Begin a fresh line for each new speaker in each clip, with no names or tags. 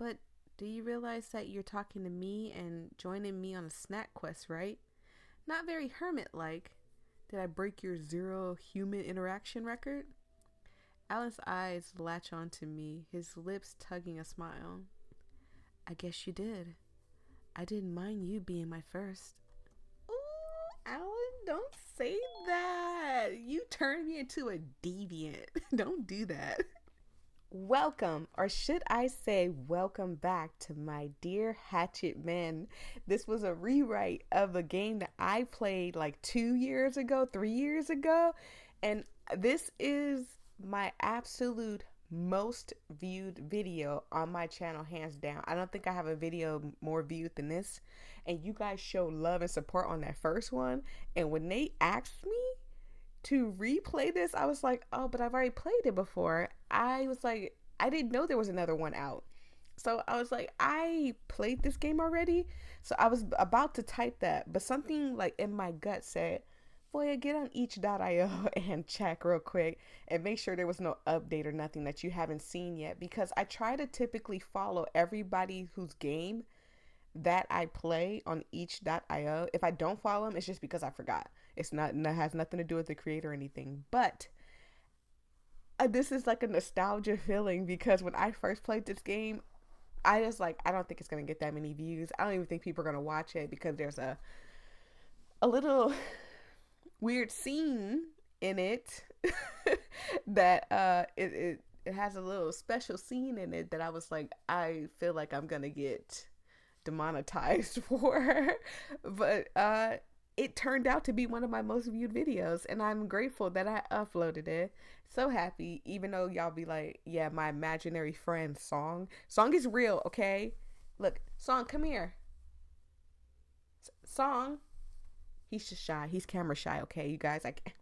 But do you realize that you're talking to me and joining me on a snack quest, right? Not very hermit like. Did I break your zero human interaction record? Alan's eyes latch onto me, his lips tugging a smile. I guess you did. I didn't mind you being my first. Ooh, Alan, don't say that. You turned me into a deviant. Don't do that. Welcome, or should I say, welcome back to my dear Hatchet Men. This was a rewrite of a game that I played like 2 years ago, 3 years ago, and this is my absolute most viewed video on my channel, hands down. I don't think I have a video more viewed than this, and you guys show love and support on that first one. And when they asked me to replay this, I was like, oh, but I've already played it before. I was like, I didn't know there was another one out. So I was like, I played this game already. So I was about to type that, but something like in my gut said, Voya, get on each.io and check real quick and make sure there was no update or nothing that you haven't seen yet. Because I try to typically follow everybody whose game that I play on each.io. If I don't follow them, it's just because I forgot. It's not, it has nothing to do with the creator or anything. But this is like a nostalgia feeling because when I first played this game, I was like, I don't think it's gonna get that many views. I don't even think people are gonna watch it because there's a little weird scene in it that it has a little special scene in it that I was like, I feel like I'm gonna get demonetized for. But it turned out to be one of my most viewed videos, and I'm grateful that I uploaded it. So happy, even though y'all be like, yeah, my imaginary friend Song is real, okay? Look, Song, come here. Song, he's just shy. He's camera shy, okay, you guys. Like,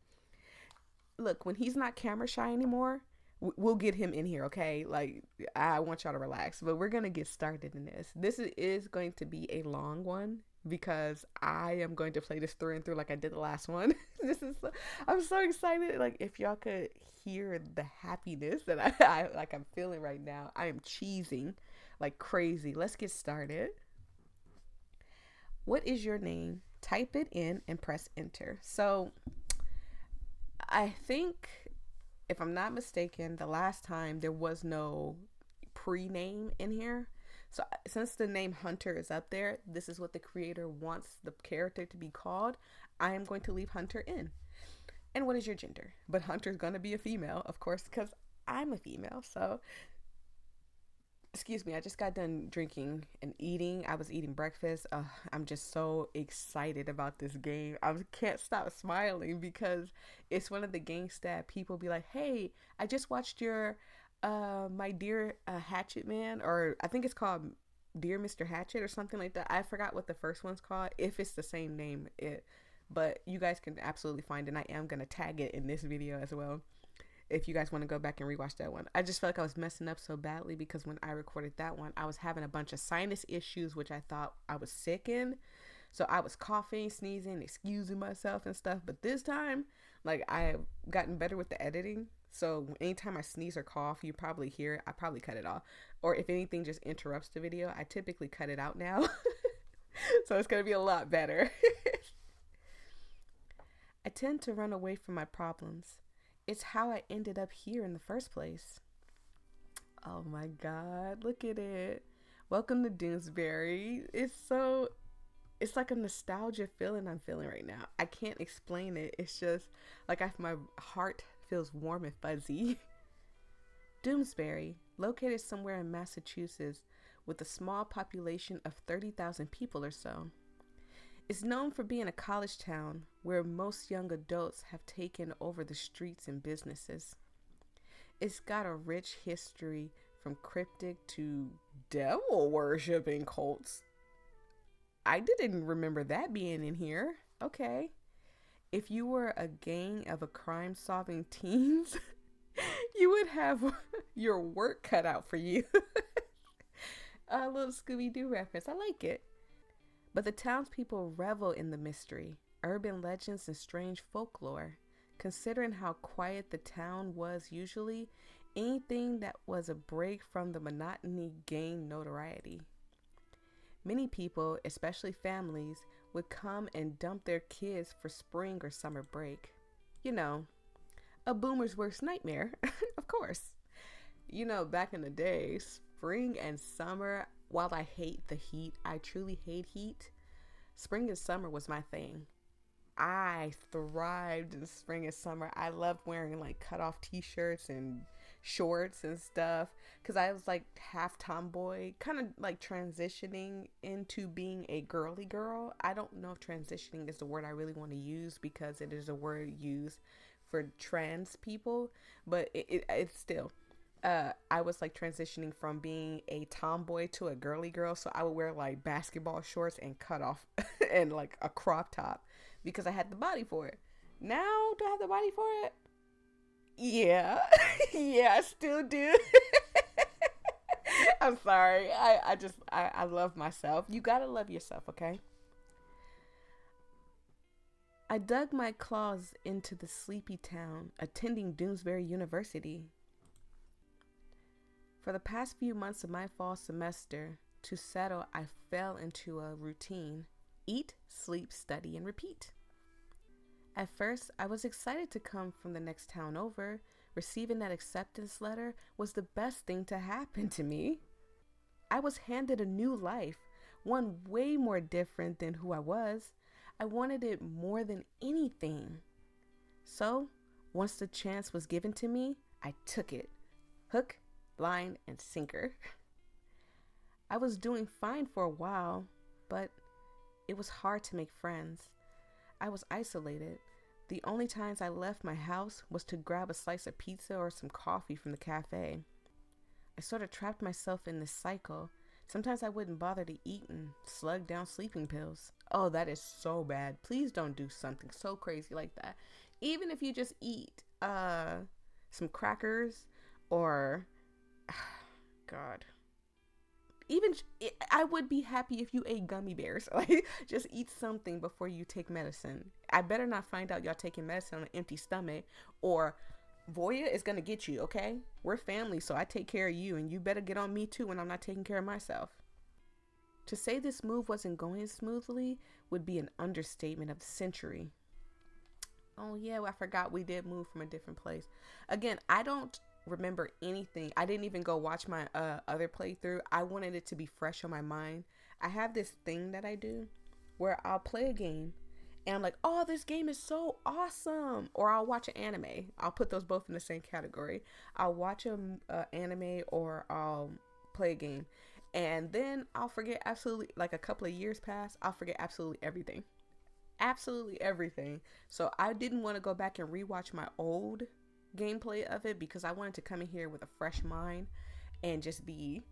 look, when he's not camera shy anymore, we'll get him in here, okay? Like, I want y'all to relax, but we're gonna get started in this. This is going to be a long one because I am going to play this through and through like I did the last one. I'm so excited. Like, if y'all could hear the happiness that I'm feeling right now, I am cheesing like crazy. Let's get started. What is your name? Type it in and press enter. So I think, if I'm not mistaken, the last time there was no pre-name in here. So since the name Hunter is up there, this is what the creator wants the character to be called. I am going to leave Hunter in. And what is your gender? But Hunter's going to be a female, of course, because I'm a female. So, excuse me, I just got done drinking and eating. I was eating breakfast. I'm just so excited about this game. I can't stop smiling because it's one of the games that people be like, hey, I just watched your my dear Hatchet Man, or I think it's called Dear Mr. Hatchet or something like that. I forgot what the first one's called, if it's the same name. But you guys can absolutely find it, and I am going to tag it in this video as well if you guys want to go back and rewatch that one. I just felt like I was messing up so badly because when I recorded that one, I was having a bunch of sinus issues, which I thought I was sick in. So I was coughing, sneezing, excusing myself and stuff. But this time, like, I have gotten better with the editing. So anytime I sneeze or cough, you probably hear it. I probably cut it off. Or if anything just interrupts the video, I typically cut it out now. So it's going to be a lot better. I tend to run away from my problems. It's how I ended up here in the first place. Oh my god, look at it. Welcome to Doonesbury. It's like a nostalgia feeling I'm feeling right now. I can't explain it. It's just like my heart feels warm and fuzzy. Doonesbury, located somewhere in Massachusetts with a small population of 30,000 people or so, is known for being a college town where most young adults have taken over the streets and businesses. It's got a rich history from cryptic to devil worshipping cults. I didn't remember that being in here. Okay. If you were a gang of a crime solving teens, you would have your work cut out for you. A little Scooby Doo reference. I like it. But the townspeople revel in the mystery, urban legends, and strange folklore. Considering how quiet the town was usually, Anything that was a break from the monotony gained notoriety. Many people, especially families, would come and dump their kids for spring or summer break. You know, a boomer's worst nightmare, of course. Back in the day, spring and summer, while I hate the heat, I truly hate heat, spring and summer was my thing. I thrived in spring and summer. I loved wearing like cut off t-shirts and shorts and stuff because I was like half tomboy, kind of like transitioning into being a girly girl. I don't know if transitioning is the word I really want to use because it is a word used for trans people, but it's still. I was like transitioning from being a tomboy to a girly girl, so I would wear like basketball shorts and cut off and like a crop top because I had the body for it. Now, do I have the body for it? Yeah. Yeah, I still do. I'm sorry. I love myself. You gotta love yourself, okay? I dug my claws into the sleepy town, attending Doonesbury University. For the past few months of my fall semester, to settle, I fell into a routine: eat, sleep, study, and repeat. At first, I was excited to come from the next town over. Receiving that acceptance letter was the best thing to happen to me. I was handed a new life, one way more different than who I was. I wanted it more than anything. So, once the chance was given to me, I took it. Hook, line, and sinker. I was doing fine for a while, but it was hard to make friends. I was isolated. The only times I left my house was to grab a slice of pizza or some coffee from the cafe. I sort of trapped myself in this cycle. Sometimes I wouldn't bother to eat and slug down sleeping pills. Oh, that is so bad. Please don't do something so crazy like that. Even if you just eat some crackers or God. I would be happy if you ate gummy bears. Like, just eat something before you take medicine. I better not find out y'all taking medicine on an empty stomach, or Voya is gonna get you. Okay, we're family, so I take care of you, and you better get on me too when I'm not taking care of myself. To say this move wasn't going smoothly would be an understatement of the century. Oh yeah, well, I forgot we did move from a different place. Again, I don't remember anything. I didn't even go watch my other playthrough. I wanted it to be fresh on my mind. I have this thing that I do where I'll play a game and I'm like, oh, this game is so awesome. Or I'll watch an anime. I'll put those both in the same category. I'll watch an anime or I'll play a game. And then I'll forget absolutely, like a couple of years pass, I'll forget absolutely everything. Absolutely everything. So I didn't want to go back and rewatch my old gameplay of it because I wanted to come in here with a fresh mind and just be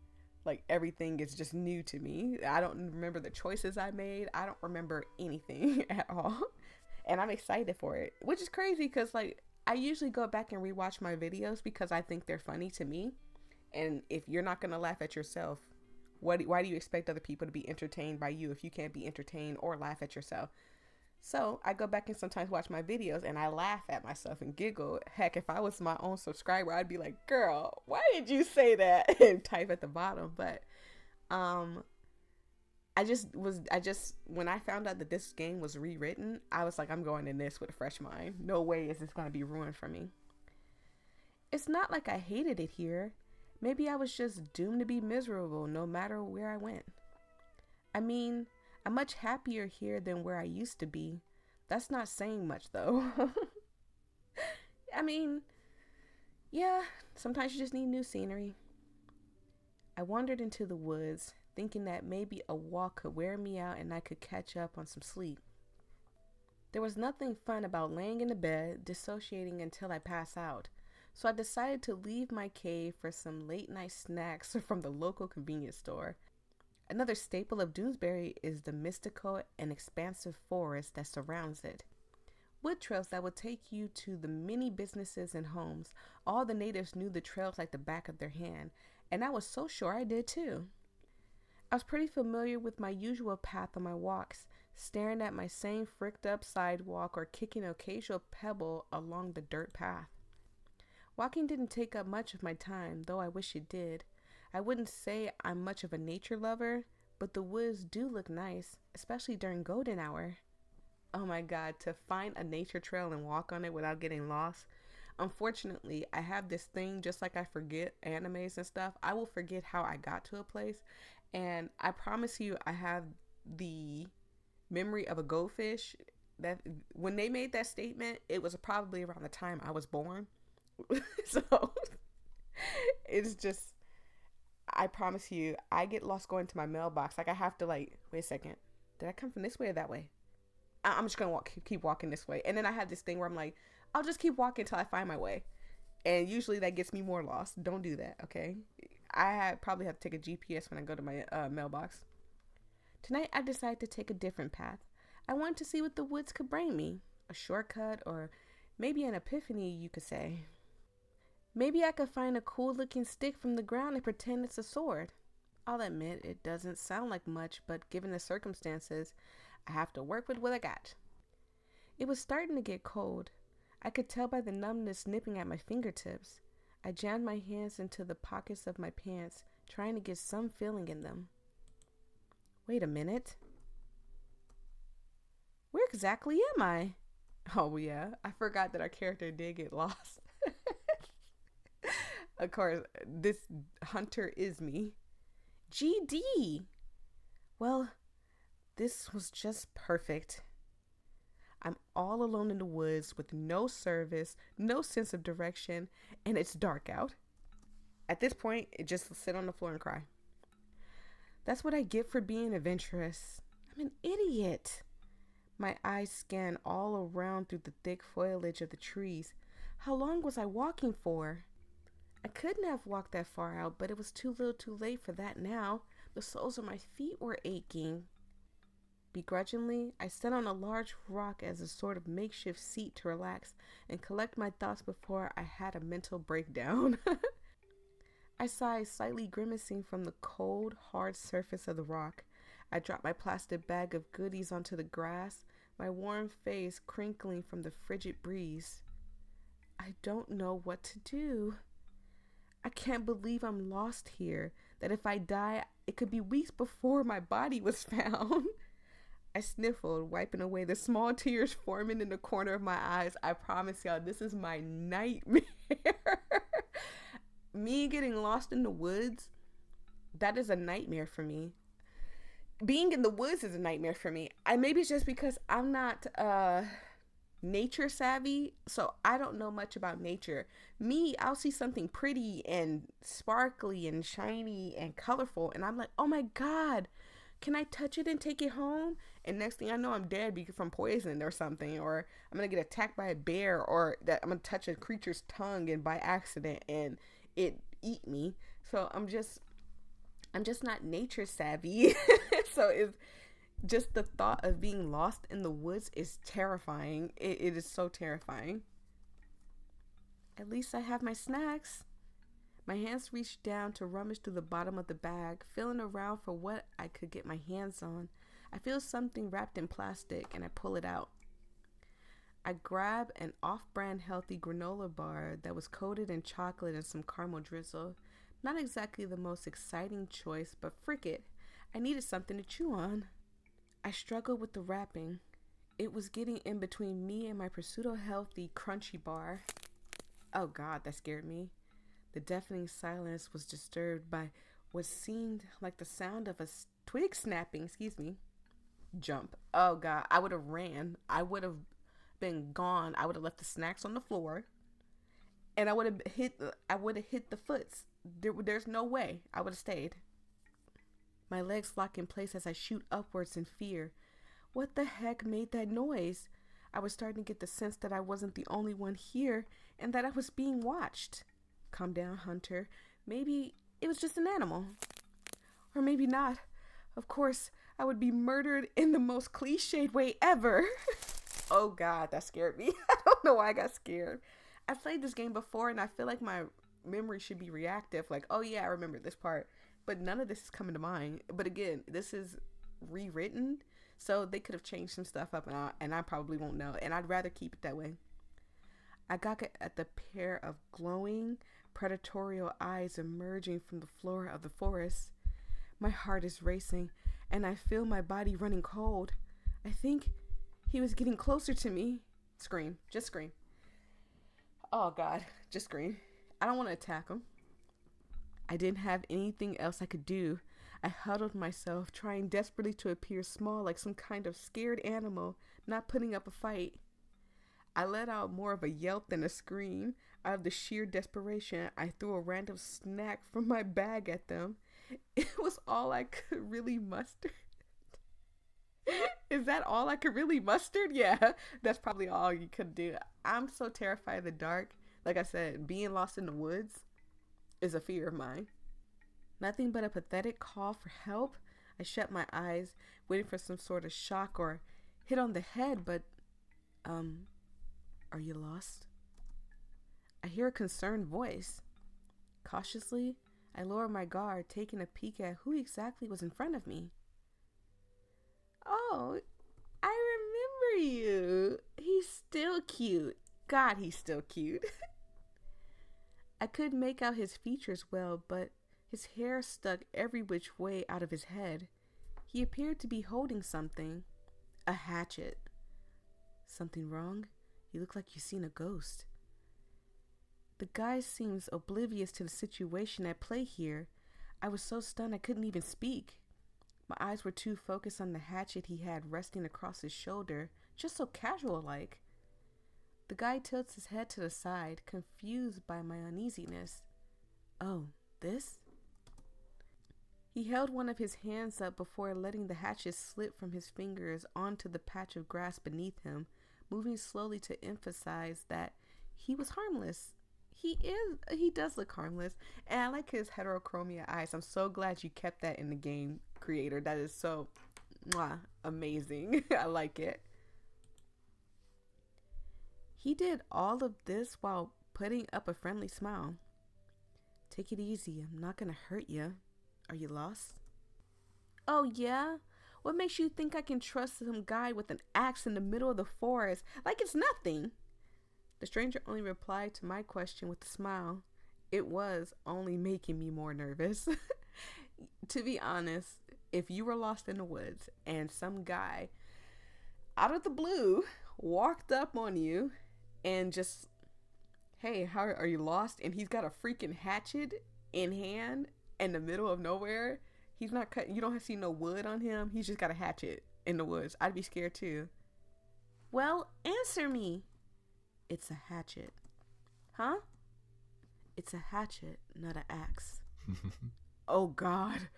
like, everything is just new to me. I don't remember the choices I made. I don't remember anything at all. And I'm excited for it, which is crazy because like I usually go back and rewatch my videos because I think they're funny to me. And if you're not going to laugh at yourself, why do you expect other people to be entertained by you if you can't be entertained or laugh at yourself? So I go back and sometimes watch my videos and I laugh at myself and giggle. Heck, if I was my own subscriber, I'd be like, girl, why did you say that? And type at the bottom. But I just when I found out that this game was rewritten, I was like, I'm going in this with a fresh mind. No way is this going to be ruined for me. It's not like I hated it here. Maybe I was just doomed to be miserable no matter where I went. I mean, I'm much happier here than where I used to be. That's not saying much though. I mean, yeah, sometimes you just need new scenery. I wandered into the woods, thinking that maybe a walk could wear me out and I could catch up on some sleep. There was nothing fun about laying in the bed, dissociating until I pass out. So I decided to leave my cave for some late night snacks from the local convenience store. Another staple of Doonesbury is the mystical and expansive forest that surrounds it. Wood trails that would take you to the many businesses and homes. All the natives knew the trails like the back of their hand, and I was so sure I did too. I was pretty familiar with my usual path on my walks, staring at my same fricked up sidewalk or kicking an occasional pebble along the dirt path. Walking didn't take up much of my time, though I wish it did. I wouldn't say I'm much of a nature lover, but the woods do look nice, especially during golden hour. Oh my god, to find a nature trail and walk on it without getting lost. Unfortunately, I have this thing, just like I forget animes and stuff, I will forget how I got to a place. And I promise you, I have the memory of a goldfish. That when they made that statement, it was probably around the time I was born. So it's just, I promise you, I get lost going to my mailbox. Like I have to like, wait a second, did I come from this way or that way? I'm just gonna keep walking this way. And then I have this thing where I'm like, I'll just keep walking until I find my way. And usually that gets me more lost. Don't do that, okay? Probably have to take a GPS when I go to my mailbox. Tonight I decided to take a different path. I wanted to see what the woods could bring me. A shortcut, or maybe an epiphany, you could say. Maybe I could find a cool looking stick from the ground and pretend it's a sword. I'll admit it doesn't sound like much, but given the circumstances, I have to work with what I got. It was starting to get cold. I could tell by the numbness nipping at my fingertips. I jammed my hands into the pockets of my pants, trying to get some feeling in them. Wait a minute. Where exactly am I? Oh yeah, I forgot that our character did get lost. Of course, this hunter is me. GD! Well, this was just perfect. I'm all alone in the woods with no service, no sense of direction, and it's dark out. At this point, it just sit on the floor and cry. That's what I get for being adventurous. I'm an idiot. My eyes scan all around through the thick foliage of the trees. How long was I walking for? I couldn't have walked that far out, but it was too little too late for that now. The soles of my feet were aching. Begrudgingly, I sat on a large rock as a sort of makeshift seat to relax and collect my thoughts before I had a mental breakdown. I sighed, slightly grimacing from the cold, hard surface of the rock. I dropped my plastic bag of goodies onto the grass, my warm face crinkling from the frigid breeze. I don't know what to do. I can't believe I'm lost here, that if I die, it could be weeks before my body was found. I sniffled, wiping away the small tears forming in the corner of my eyes. I promise y'all, this is my nightmare. Me getting lost in the woods, that is a nightmare for me. Being in the woods is a nightmare for me. Maybe it's just because I'm not nature savvy, so I don't know much about nature. Me, I'll see something pretty and sparkly and shiny and colorful, and I'm like, oh my god, can I touch it and take it home? And next thing I know, I'm dead from poison or something, or I'm gonna get attacked by a bear, or that I'm gonna touch a creature's tongue and by accident and it eat me. So I'm just not nature savvy. So if just the thought of being lost in the woods is terrifying. It is so terrifying. At least I have my snacks. My hands reached down to rummage through the bottom of the bag, feeling around for what I could get my hands on. I feel something wrapped in plastic and I pull it out. I grab an off-brand healthy granola bar that was coated in chocolate and some caramel drizzle. Not exactly the most exciting choice, but frick it, I needed something to chew on. I struggled with the wrapping. It was getting in between me and my pseudo-healthy crunchy bar. Oh god, that scared me. The deafening silence was disturbed by what seemed like the sound of a twig snapping, Jump. Oh god, I would have ran. I would have been gone. I would have left the snacks on the floor. And I would have hit the foots. There's no way I would have stayed. My legs lock in place as I shoot upwards in fear. What the heck made that noise? I was starting to get the sense that I wasn't the only one here and that I was being watched. Calm down, Hunter. Maybe it was just an animal. Or maybe not. Of course, I would be murdered in the most cliched way ever. Oh god, that scared me. I don't know why I got scared. I've played this game before and I feel like my memory should be reactive. Like, oh yeah, I remember this part. But none of this is coming to mind. But again, this is rewritten. So they could have changed some stuff up and I probably won't know. And I'd rather keep it that way. I gawk at the pair of glowing, predatory eyes emerging from the floor of the forest. My heart is racing, and I feel my body running cold. I think he was getting closer to me. Scream. Just scream. Oh, God. Just scream. I don't want to attack him. I didn't have anything else I could do. I huddled myself, trying desperately to appear small like some kind of scared animal, not putting up a fight. I let out more of a yelp than a scream. Out of the sheer desperation, I threw a random snack from my bag at them. It was all I could really muster. Is that all I could really muster? Yeah, that's probably all you could do. I'm so terrified of the dark. Like I said, being lost in the woods is a fear of mine. Nothing but a pathetic call for help. I shut my eyes, waiting for some sort of shock or hit on the head, but, are you lost? I hear a concerned voice. Cautiously, I lower my guard, taking a peek at who exactly was in front of me. Oh, I remember you. He's still cute. God, he's still cute. I couldn't make out his features well, but his hair stuck every which way out of his head. He appeared to be holding something. A hatchet. Something wrong? You look like you've seen a ghost. The guy seems oblivious to the situation at play here. I was so stunned I couldn't even speak. My eyes were too focused on the hatchet he had resting across his shoulder, just so casual-like. The guy tilts his head to the side, confused by my uneasiness. Oh, this? He held one of his hands up before letting the hatchet slip from his fingers onto the patch of grass beneath him, moving slowly to emphasize that he was harmless. He does look harmless, and I like his heterochromia eyes. I'm so glad you kept that in the game, creator. That is so amazing. I like it. He did all of this while putting up a friendly smile. Take it easy. I'm not gonna hurt you. Are you lost? Oh, yeah? What makes you think I can trust some guy with an axe in the middle of the forest like it's nothing? The stranger only replied to my question with a smile. It was only making me more nervous. To be honest, if you were lost in the woods and some guy out of the blue walked up on you and just, hey, how are you lost? And he's got a freaking hatchet in hand in the middle of nowhere. He's not cut. You don't see no wood on him. He's just got a hatchet in the woods. I'd be scared too. Well, answer me. It's a hatchet. Huh? It's a hatchet, not an axe. Oh, God.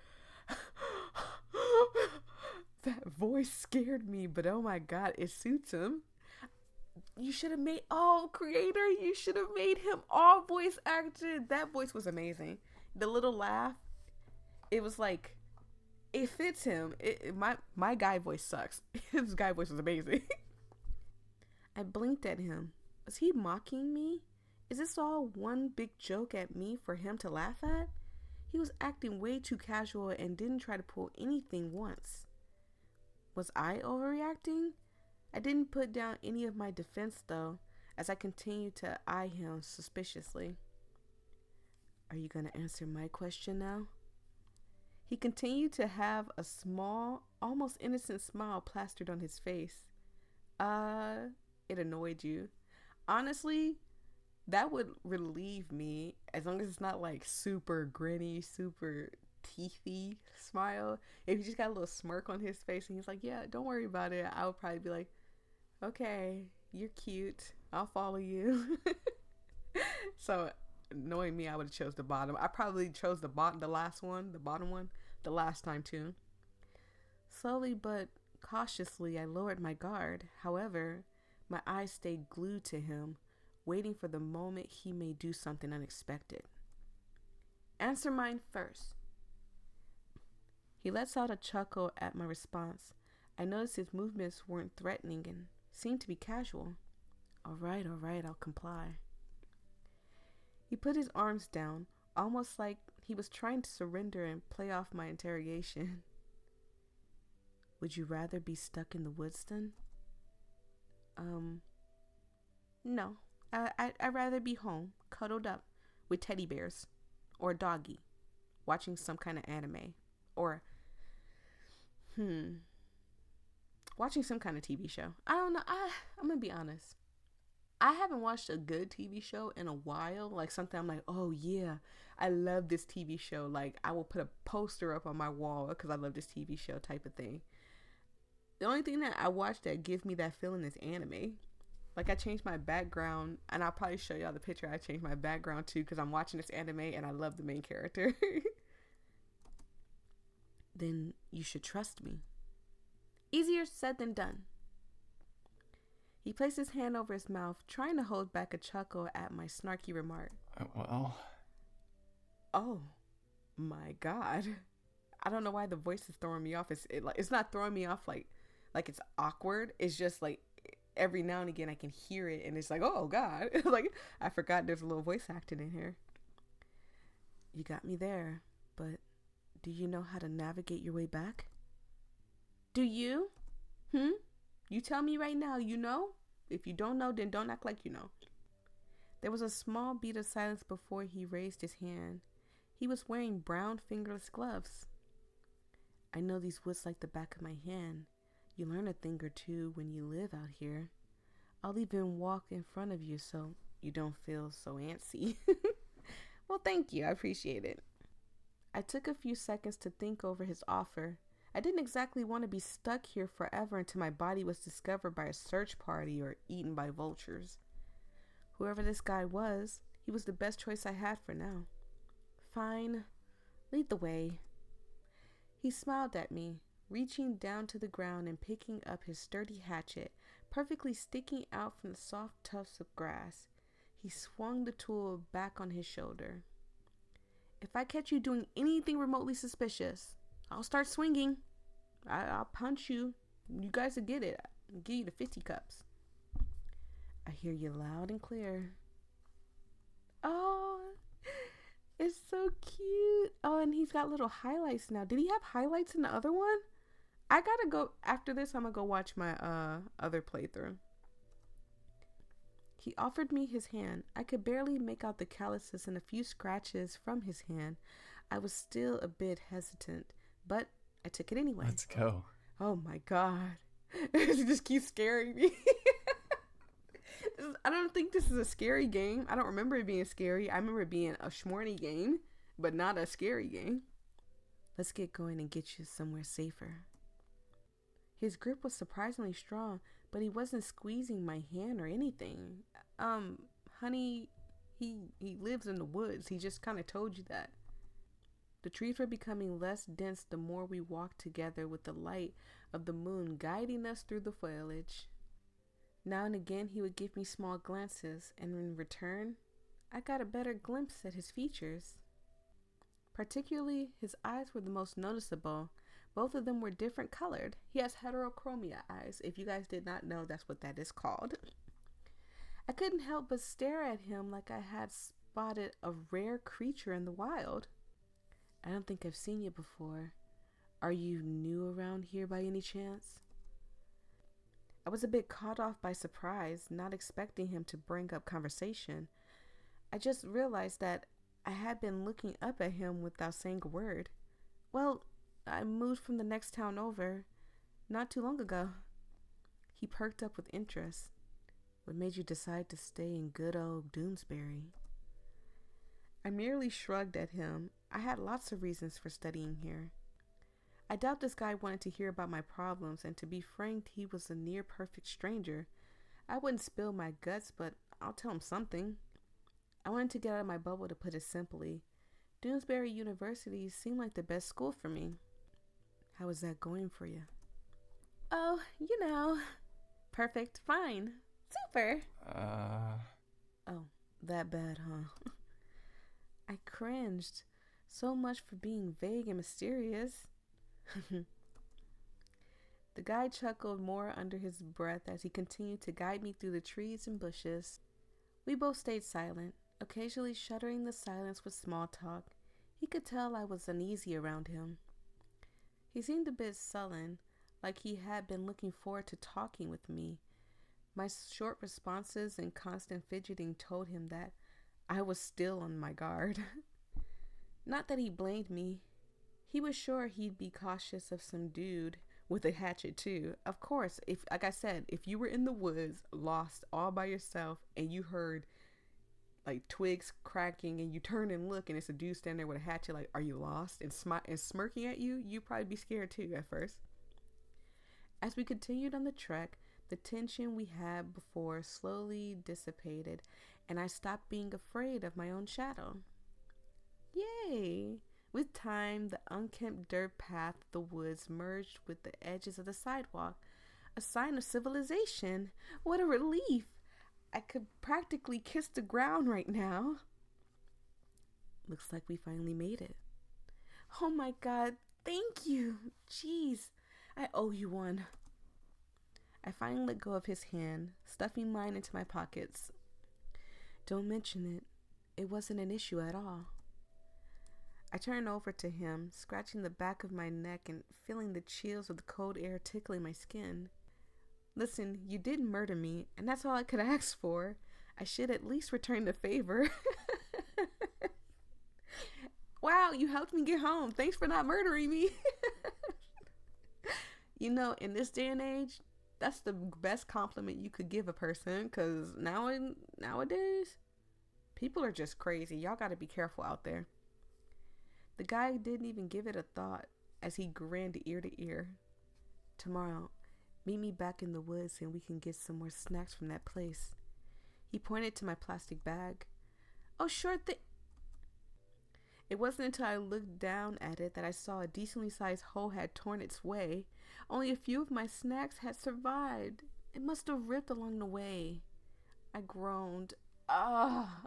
That voice scared me, but oh my God, it suits him. You should have made, creator, you should have made him all voice acted. That voice was amazing. The little laugh, it was like, it fits him. My guy voice sucks. His guy voice was amazing. I blinked at him. Was he mocking me? Is this all one big joke at me for him to laugh at? He was acting way too casual and didn't try to pull anything once. Was I overreacting? I didn't put down any of my defense though, as I continued to eye him suspiciously. Are you going to answer my question now? He continued to have a small, almost innocent smile plastered on his face. It annoyed you. Honestly, that would relieve me as long as it's not like super grinny, super teethy smile. If he just got a little smirk on his face and he's like, yeah, don't worry about it, I would probably be like, okay, you're cute. I'll follow you. So knowing me, I would have chose the bottom. I probably chose the bottom one, the last time too. Slowly but cautiously, I lowered my guard. However, my eyes stayed glued to him, waiting for the moment he may do something unexpected. Answer mine first. He lets out a chuckle at my response. I noticed his movements weren't threatening and seemed to be casual. All right, I'll comply. He put his arms down, almost like he was trying to surrender and play off my interrogation. Would you rather be stuck in the woods then? No. I'd rather be home, cuddled up with teddy bears or a doggy, watching some kind of anime or, watching some kind of TV show. I don't know. I'm going to be honest. I haven't watched a good TV show in a while. Like something I'm like, oh yeah, I love this TV show. Like I will put a poster up on my wall because I love this TV show type of thing. The only thing that I watch that gives me that feeling is anime. Like I changed my background, and I'll probably show y'all the picture I changed my background to because I'm watching this anime and I love the main character. Then you should trust me. Easier said than done. He placed his hand over his mouth, trying to hold back a chuckle at my snarky remark.
Well...
Oh, my God. I don't know why the voice is throwing me off. It's not throwing me off like it's awkward. It's just like every now and again I can hear it and it's like, oh God. Like I forgot there's a little voice acting in here. You got me there, but do you know how to navigate your way back? Do you? You tell me right now, you know? If you don't know, then don't act like you know. There was a small beat of silence before he raised his hand. He was wearing brown fingerless gloves. I know these woods like the back of my hand. You learn a thing or two when you live out here. I'll even walk in front of you so you don't feel so antsy. Well, thank you. I appreciate it. I took a few seconds to think over his offer. I didn't exactly want to be stuck here forever until my body was discovered by a search party or eaten by vultures. Whoever this guy was, he was the best choice I had for now. Fine, lead the way. He smiled at me, reaching down to the ground and picking up his sturdy hatchet, perfectly sticking out from the soft tufts of grass. He swung the tool back on his shoulder. If I catch you doing anything remotely suspicious, I'll start swinging. I'll punch you. You guys will get it. I'll give you the fisticuffs. I hear you loud and clear. Oh, it's so cute. Oh, and he's got little highlights now. Did he have highlights in the other one? I gotta go. After this, I'm gonna go watch my other playthrough. He offered me his hand. I could barely make out the calluses and a few scratches from his hand. I was still a bit hesitant, but I took it anyway.
Let's go.
Oh my God. It just keeps scaring me. I don't think this is a scary game. I don't remember it being scary. I remember it being a schmorny game, but not a scary game. Let's get going and get you somewhere safer. His grip was surprisingly strong, but he wasn't squeezing my hand or anything. Honey, he lives in the woods. He just kind of told you that. The trees were becoming less dense the more we walked together, with the light of the moon guiding us through the foliage. Now and again he would give me small glances, and in return, I got a better glimpse at his features. Particularly, his eyes were the most noticeable. Both of them were different colored. He has heterochromia eyes. If you guys did not know, that's what that is called. I couldn't help but stare at him like I had spotted a rare creature in the wild. I don't think I've seen you before. Are you new around here by any chance? I was a bit caught off by surprise, not expecting him to bring up conversation. I just realized that I had been looking up at him without saying a word. Well, I moved from the next town over, not too long ago. He perked up with interest. What made you decide to stay in good old Doonesbury? I merely shrugged at him. I had lots of reasons for studying here. I doubt this guy wanted to hear about my problems, and to be frank, he was a near perfect stranger. I wouldn't spill my guts, but I'll tell him something. I wanted to get out of my bubble, to put it simply. Doonesbury University seemed like the best school for me. How is that going for you? Oh, you know. Perfect. Fine. Super. Oh, that bad, huh? I cringed. So much for being vague and mysterious. The guy chuckled more under his breath as he continued to guide me through the trees and bushes. We both stayed silent, occasionally shuttering the silence with small talk. He could tell I was uneasy around him. He seemed a bit sullen, like he had been looking forward to talking with me. My short responses and constant fidgeting told him that I was still on my guard. Not that he blamed me. He was sure he'd be cautious of some dude with a hatchet too. Of course, if like I said, if you were in the woods, lost all by yourself, and you heard like twigs cracking and you turn and look and it's a dude standing there with a hatchet, like, are you lost? And smirking at you, you'd probably be scared too at first. As we continued on the trek, the tension we had before slowly dissipated, and I stopped being afraid of my own shadow. Yay! With time, the unkempt dirt path of the woods merged with the edges of the sidewalk, a sign of civilization. What a relief! I could practically kiss the ground right now. Looks like we finally made it. Oh my God, thank you. Jeez, I owe you one. I finally let go of his hand, stuffing mine into my pockets. Don't mention it. It wasn't an issue at all. I turned over to him, scratching the back of my neck and feeling the chills of the cold air tickling my skin. Listen, you did murder me, and that's all I could ask for. I should at least return the favor. Wow, you helped me get home. Thanks for not murdering me. You know, in this day and age, that's the best compliment you could give a person, because nowadays, people are just crazy. Y'all got to be careful out there. The guy didn't even give it a thought as he grinned ear to ear. Tomorrow, meet me back in the woods and we can get some more snacks from that place. He pointed to my plastic bag. Oh, sure thing. It wasn't until I looked down at it that I saw a decently sized hole had torn its way. Only a few of my snacks had survived. It must have ripped along the way. I groaned. Ah!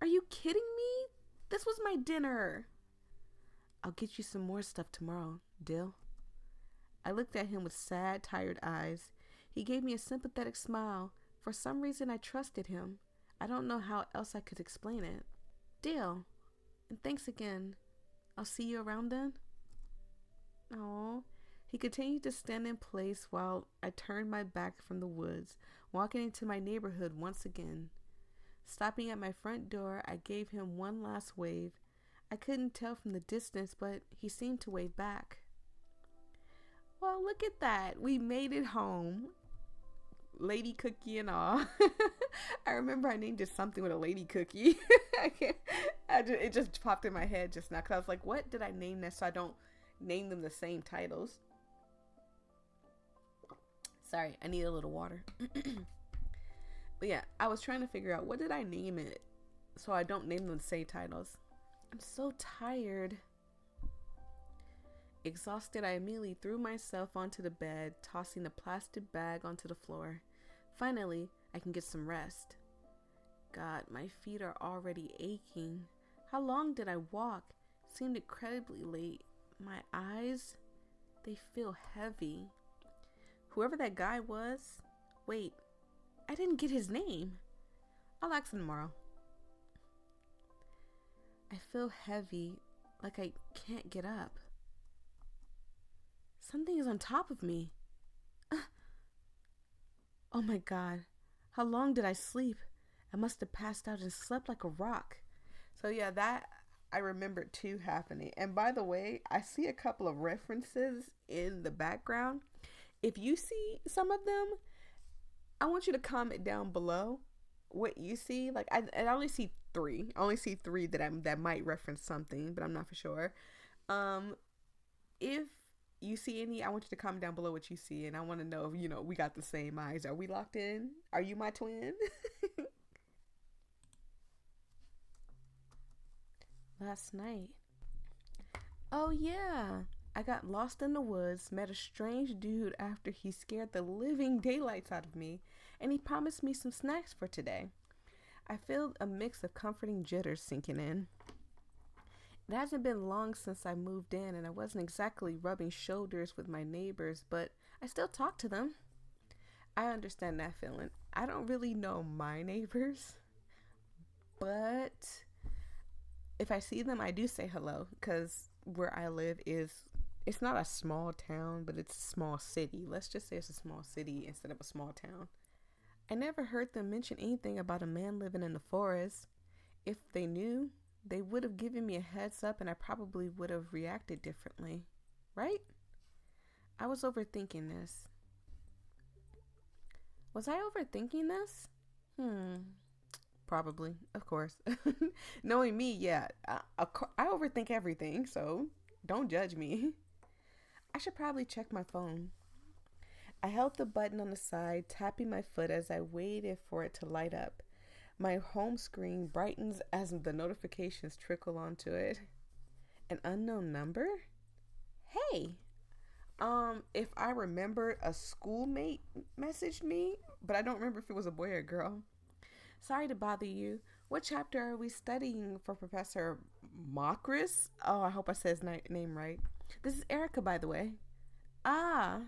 Are you kidding me? This was my dinner. I'll get you some more stuff tomorrow, Dill. I looked at him with sad, tired eyes. He gave me a sympathetic smile. For some reason, I trusted him. I don't know how else I could explain it. Dill. And thanks again. I'll see you around then. Oh. He continued to stand in place while I turned my back from the woods, walking into my neighborhood once again. Stopping at my front door, I gave him one last wave. I couldn't tell from the distance, but he seemed to wave back. Well, look at that. We made it home. Lady Cookie and all. I remember I named it something with a lady cookie. It just popped in my head just now because I was like, what did I name this so I don't name them the same titles? Sorry, I need a little water. But yeah, I was trying to figure out what did I name it so I don't name them the same titles. I'm so tired. Exhausted, I immediately threw myself onto the bed, tossing the plastic bag onto the floor. Finally, I can get some rest. God, my feet are already aching. How long did I walk? It seemed incredibly late. My eyes, they feel heavy. Whoever that guy was, wait, I didn't get his name. I'll ask him tomorrow. I feel heavy, like I can't get up. Something is on top of me. Oh my God. How long did I sleep? I must have passed out and slept like a rock. So yeah, that I remember too happening. And by the way, I see a couple of references in the background. If you see some of them, I want you to comment down below what you see. Like I only see three. I only see three that might reference something, but I'm not for sure. If you see any, I want you to comment down below what you see, and I want to know if we got the same eyes. Are we locked in? Are you my twin? Last night. Oh yeah, I got lost in the woods, met a strange dude after he scared the living daylights out of me, and he promised me some snacks for today. I feel a mix of comforting jitters sinking in. It hasn't been long since I moved in, and I wasn't exactly rubbing shoulders with my neighbors, but I still talk to them. I understand that feeling. I don't really know my neighbors, but if I see them, I do say hello, because where I live is It's not a small town, but it's a small city. Let's just say it's a small city instead of a small town. I never heard them mention anything about a man living in the forest. If they knew, they would have given me a heads up and I probably would have reacted differently. Right? I was overthinking this. Was I overthinking this? Probably, of course. Knowing me, yeah. I overthink everything, so don't judge me. I should probably check my phone. I held the button on the side, tapping my foot as I waited for it to light up. My home screen brightens as the notifications trickle onto it. An unknown number? Hey, if I remembered, a schoolmate messaged me, but I don't remember if it was a boy or a girl. Sorry to bother you. What chapter are we studying for Professor Makris? Oh, I hope I said his name right. This is Erica, by the way. Ah,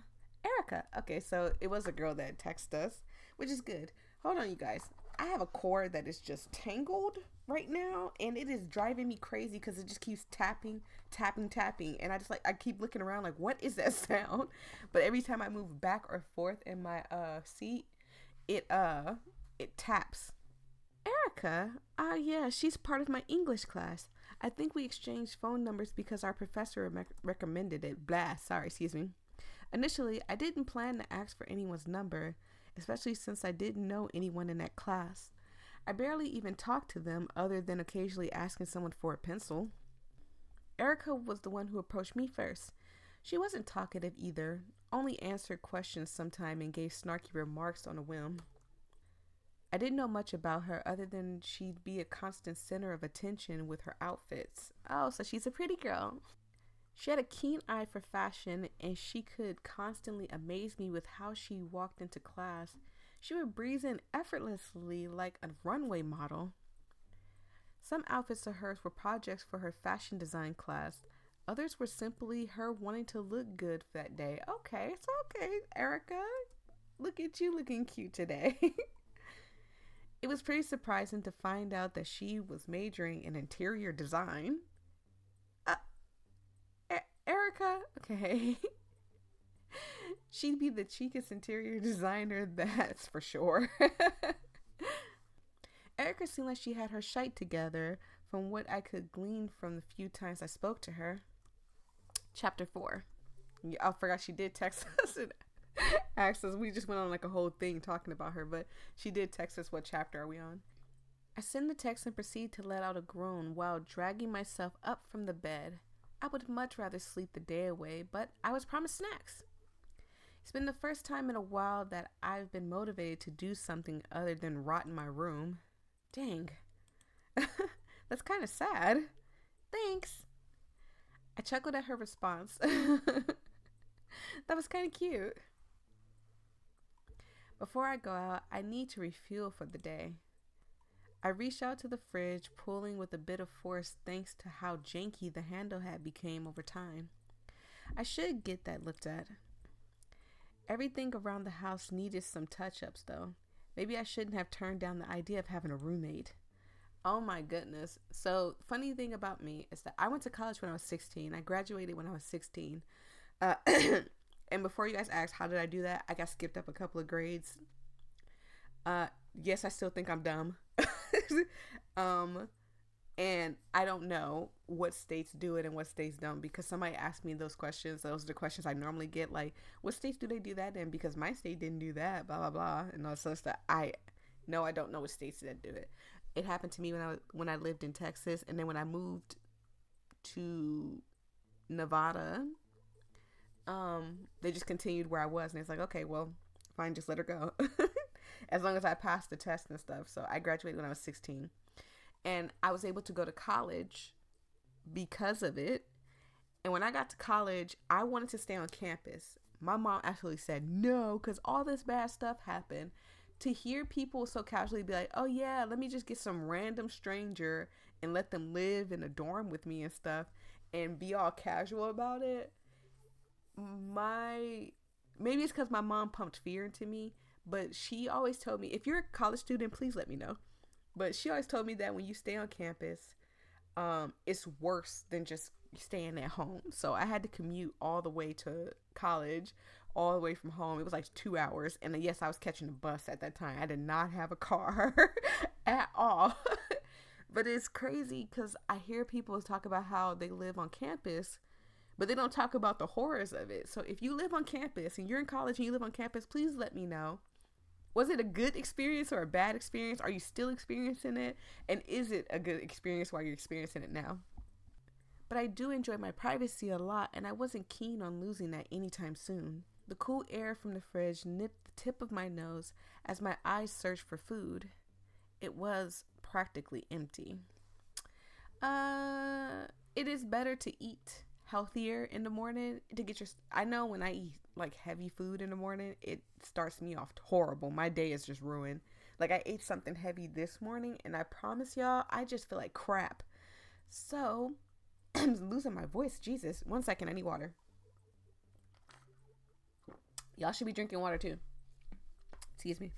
Erica. Okay, so it was a girl that texted us, which is good. Hold on, you guys. I have a cord that is just tangled right now, and it is driving me crazy because it just keeps tapping, tapping, tapping, and I keep looking around like, what is that sound? But every time I move back or forth in my seat, it taps. Erica? Yeah, she's part of my English class. I think we exchanged phone numbers because our professor recommended it. Blah, sorry, excuse me. Initially, I didn't plan to ask for anyone's number, especially since I didn't know anyone in that class. I barely even talked to them other than occasionally asking someone for a pencil. Erica was the one who approached me first. She wasn't talkative either, only answered questions sometime and gave snarky remarks on a whim. I didn't know much about her other than she'd be a constant center of attention with her outfits. Oh, so she's a pretty girl. She had a keen eye for fashion, and she could constantly amaze me with how she walked into class. She would breeze in effortlessly like a runway model. Some outfits of hers were projects for her fashion design class. Others were simply her wanting to look good for that day. Okay, it's okay, Erica. Look at you looking cute today. It was pretty surprising to find out that she was majoring in interior design. Erica? Okay. She'd be the cheekest interior designer, that's for sure. Erica seemed like she had her shite together from what I could glean from the few times I spoke to her. Chapter 4. I forgot she did text us and asked us. We just went on like a whole thing talking about her, but she did text us what chapter are we on. I send the text and proceed to let out a groan while dragging myself up from the bed. I would much rather sleep the day away, but I was promised snacks. It's been the first time in a while that I've been motivated to do something other than rot in my room. Dang. That's kind of sad. Thanks. I chuckled at her response. That was kind of cute. Before I go out, I need to refuel for the day. I reached out to the fridge, pulling with a bit of force thanks to how janky the handle had become over time. I should get that looked at. Everything around the house needed some touch-ups though. Maybe I shouldn't have turned down the idea of having a roommate. Oh my goodness. So, funny thing about me is that I went to college when I was 16. I graduated when I was 16. And before you guys ask, how did I do that? I got skipped up a couple of grades. Yes, I still think I'm dumb. And I don't know what states do it and what states don't, because somebody asked me those questions. Those are the questions I normally get, like, what states do they do that in? Because my state didn't do that, blah, blah, blah, and all this other stuff. I don't know what states that do it. It happened to me when I lived in Texas, and then when I moved to Nevada, they just continued where I was, and it's like, okay, well, fine, just let her go. As long as I passed the test and stuff. So I graduated when I was 16. And I was able to go to college because of it. And when I got to college, I wanted to stay on campus. My mom actually said no, because all this bad stuff happened. To hear people so casually be like, oh yeah, let me just get some random stranger and let them live in a dorm with me and stuff, and be all casual about it. Maybe it's because my mom pumped fear into me, but she always told me, if you're a college student, please let me know. But she always told me that when you stay on campus, it's worse than just staying at home. So I had to commute all the way to college, all the way from home. It was like 2 hours. And yes, I was catching a bus at that time. I did not have a car at all. But it's crazy because I hear people talk about how they live on campus, but they don't talk about the horrors of it. So if you live on campus and you're in college and you live on campus, please let me know. Was it a good experience or a bad experience? Are you still experiencing it? And is it a good experience while you're experiencing it now? But I do enjoy my privacy a lot, and I wasn't keen on losing that anytime soon. The cool air from the fridge nipped the tip of my nose as my eyes searched for food. It was practically empty. It is better to eat healthier in the morning to get your... I know when I eat like heavy food in the morning, it starts me off horrible. My day is just ruined. Like I ate something heavy this morning, and I promise y'all, I just feel like crap. So I'm losing my voice. Jesus. 1 second. I need water. Y'all should be drinking water too. Excuse me.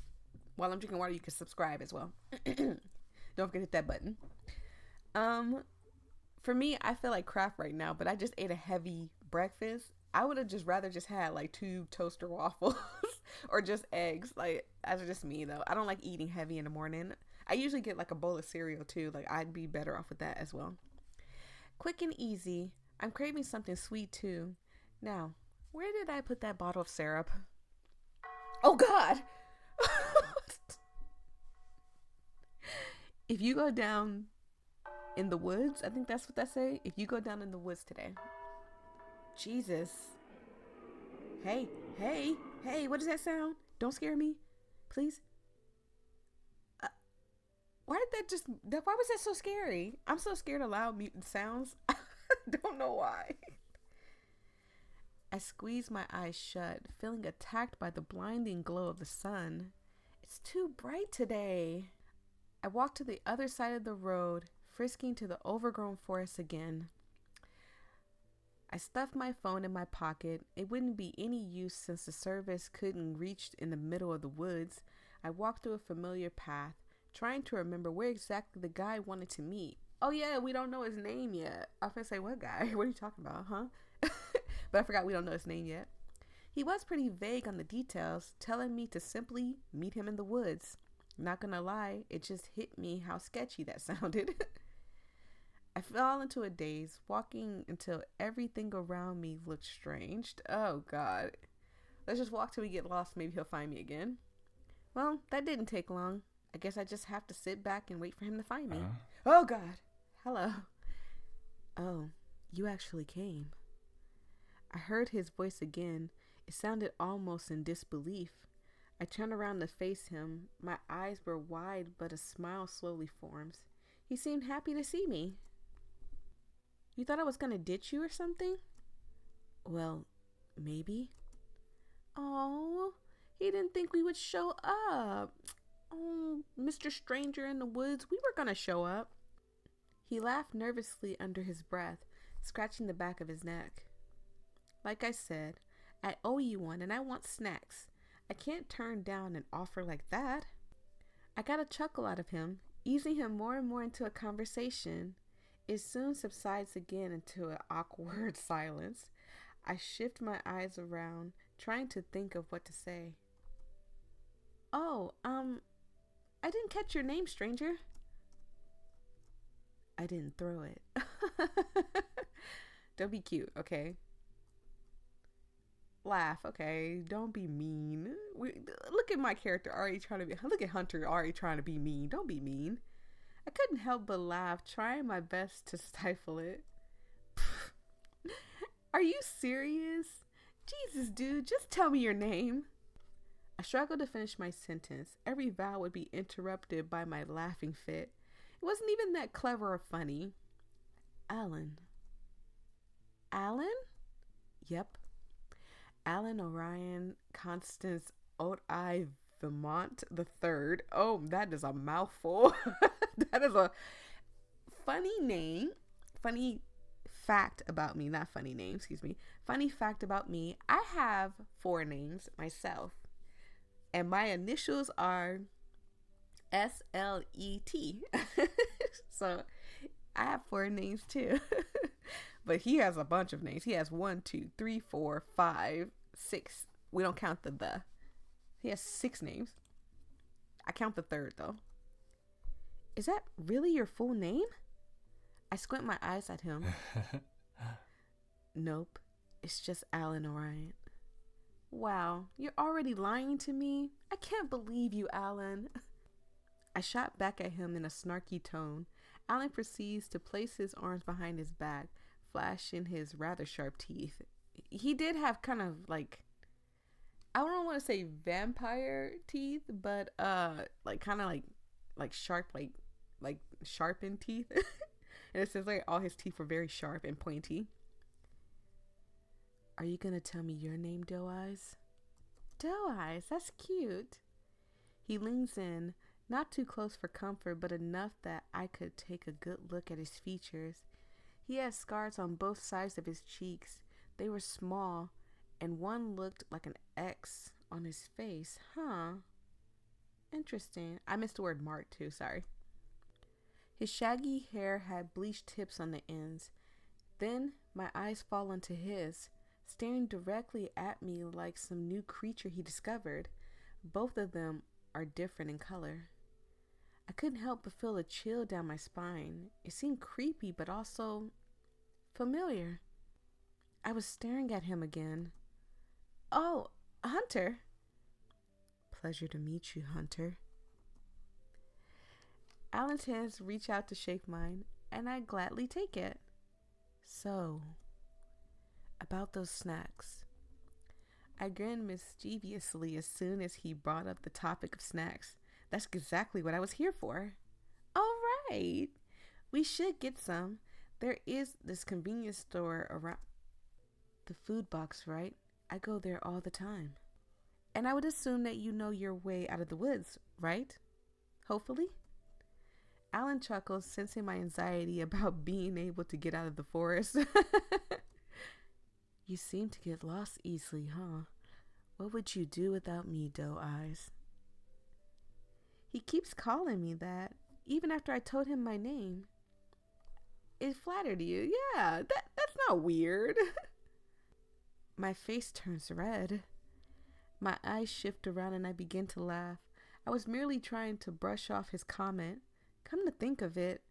While I'm drinking water, you can subscribe as well. Don't forget to hit that button. For me, I feel like crap right now, but I just ate a heavy breakfast. I would have just rather just had like 2 toaster waffles or just eggs. Like, that's just me though. I don't like eating heavy in the morning. I usually get like a bowl of cereal too. Like, I'd be better off with that as well. Quick and easy. I'm craving something sweet too. Now, where did I put that bottle of syrup? Oh God. If you go down in the woods, I think that's what they say. If you go down in the woods today, Jesus. Hey, what does that sound? Don't scare me, please. Why was that so scary? I'm so scared of loud mutant sounds. I don't know why. I squeezed my eyes shut, feeling attacked by the blinding glow of the sun. It's too bright today. I walked to the other side of the road, frisking to the overgrown forest again. I stuffed my phone in my pocket. It wouldn't be any use since the service couldn't reach in the middle of the woods. I walked through a familiar path, trying to remember where exactly the guy wanted to meet. Oh yeah, we don't know his name yet. I was gonna say, what guy? What are you talking about, huh? But I forgot we don't know his name yet. He was pretty vague on the details, telling me to simply meet him in the woods. Not gonna lie, it just hit me how sketchy that sounded. I fell into a daze, walking until everything around me looked strange. Oh God. Let's just walk till we get lost. Maybe he'll find me again. Well, that didn't take long. I guess I just have to sit back and wait for him to find me. Oh God. Hello. Oh, you actually came. I heard his voice again. It sounded almost in disbelief. I turned around to face him. My eyes were wide, but a smile slowly forms. He seemed happy to see me. You thought I was gonna ditch you or something? Well, maybe. Oh, he didn't think we would show up. Oh, Mr. Stranger in the Woods, we were gonna show up. He laughed nervously under his breath, scratching the back of his neck. Like I said, I owe you one and I want snacks. I can't turn down an offer like that. I got a chuckle out of him, easing him more and more into a conversation. It soon subsides again into an awkward silence. I shift my eyes around, trying to think of what to say. Oh, I didn't catch your name, stranger. I didn't throw it. Don't be cute, okay? Laugh, okay? Don't be mean. Look at my character already trying to be... Look at Hunter already trying to be mean. Don't be mean. I couldn't help but laugh, trying my best to stifle it. Are you serious? Jesus, dude, just tell me your name. I struggled to finish my sentence. Every vowel would be interrupted by my laughing fit. It wasn't even that clever or funny. Alan. Alan? Yep. Alan Orion Constance Otai Vermont the Third. Oh, that is a mouthful. That is a funny name. Funny fact about me. Not funny name, excuse me. Funny fact about me. I have 4 names myself. And my initials are SLET. So I have 4 names too. But he has a bunch of names. He has 1, 2, 3, 4, 5, 6. We don't count the. He has 6 names. I count the third though. Is that really your full name? I squint my eyes at him. Nope. It's just Alan Orion. Wow, you're already lying to me? I can't believe you, Alan. I shot back at him in a snarky tone. Alan proceeds to place his arms behind his back, flashing his rather sharp teeth. He did have kind of like, I don't want to say vampire teeth, but like kind of like sharp, like sharpened teeth. And it says like all his teeth were very sharp and pointy. Are you gonna tell me your name, Doe Eyes? Doe Eyes, that's cute. He leans in, not too close for comfort, but enough that I could take a good look at his features. He has scars on both sides of his cheeks. They were small, and one looked like an X on his face. Huh. Interesting. I missed the word mark too, sorry. His shaggy hair had bleached tips on the ends. Then my eyes fall onto his, staring directly at me like some new creature he discovered. Both of them are different in color. I couldn't help but feel a chill down my spine. It seemed creepy, but also familiar. I was staring at him again. Oh, Hunter. Pleasure to meet you, Hunter. Alan's hands reach out to shake mine, and I gladly take it. So, about those snacks. I grinned mischievously as soon as he brought up the topic of snacks. That's exactly what I was here for. All right. We should get some. There is this convenience store around the food box, right? I go there all the time. And I would assume that you know your way out of the woods, right? Hopefully. Alan chuckles, sensing my anxiety about being able to get out of the forest. You seem to get lost easily, huh? What would you do without me, Doe Eyes? He keeps calling me that, even after I told him my name. It flattered you. Yeah, that's not weird. My face turns red. My eyes shift around and I begin to laugh. I was merely trying to brush off his comment. Come to think of it,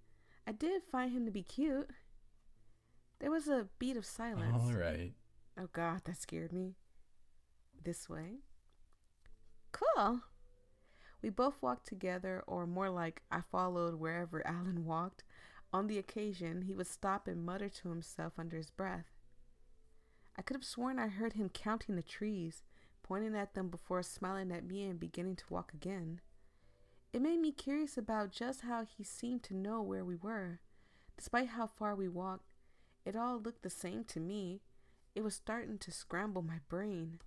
I did find him to be cute. There was a beat of silence.
All right.
Oh God, that scared me. This way. Cool. We both walked together, or more like I followed wherever Alan walked. On the occasion, he would stop and mutter to himself under his breath. I could have sworn I heard him counting the trees, pointing at them before smiling at me and beginning to walk again. It made me curious about just how he seemed to know where we were. Despite how far we walked, it all looked the same to me. It was starting to scramble my brain.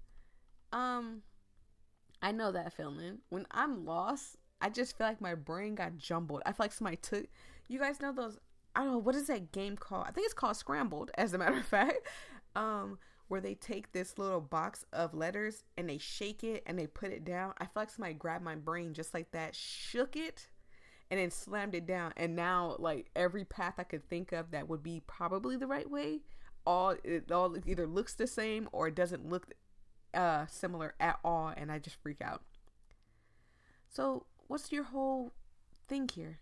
I know that feeling. When I'm lost, I just feel like my brain got jumbled. I feel like somebody took, you guys know those, I don't know, what is that game called? I think it's called Scrambled, as a matter of fact. Where they take this little box of letters and they shake it and they put it down. I feel like somebody grabbed my brain just like that, shook it, and then slammed it down. And now, like, every path I could think of that would be probably the right way, it all either looks the same or it doesn't look similar at all, and I just freak out. So, what's your whole thing here?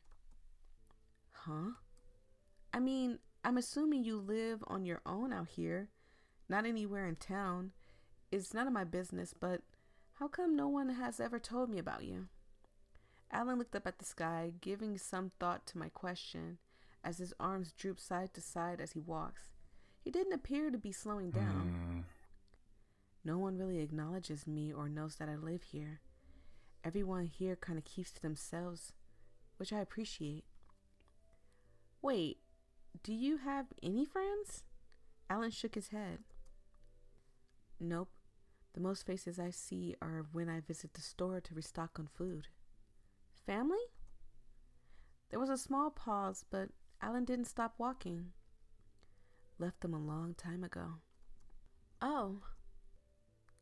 Huh? I mean, I'm assuming you live on your own out here, not anywhere in town. It's none of my business, but how come no one has ever told me about you? Alan looked up at the sky, giving some thought to my question, as his arms drooped side to side as he walks. He didn't appear to be slowing down. No one really acknowledges me or knows that I live here. Everyone here kind of keeps to themselves, which I appreciate. Wait, do you have any friends? Alan shook his head. Nope. The most faces I see are when I visit the store to restock on food. Family? There was a small pause, but Alan didn't stop walking. Left them a long time ago. Oh.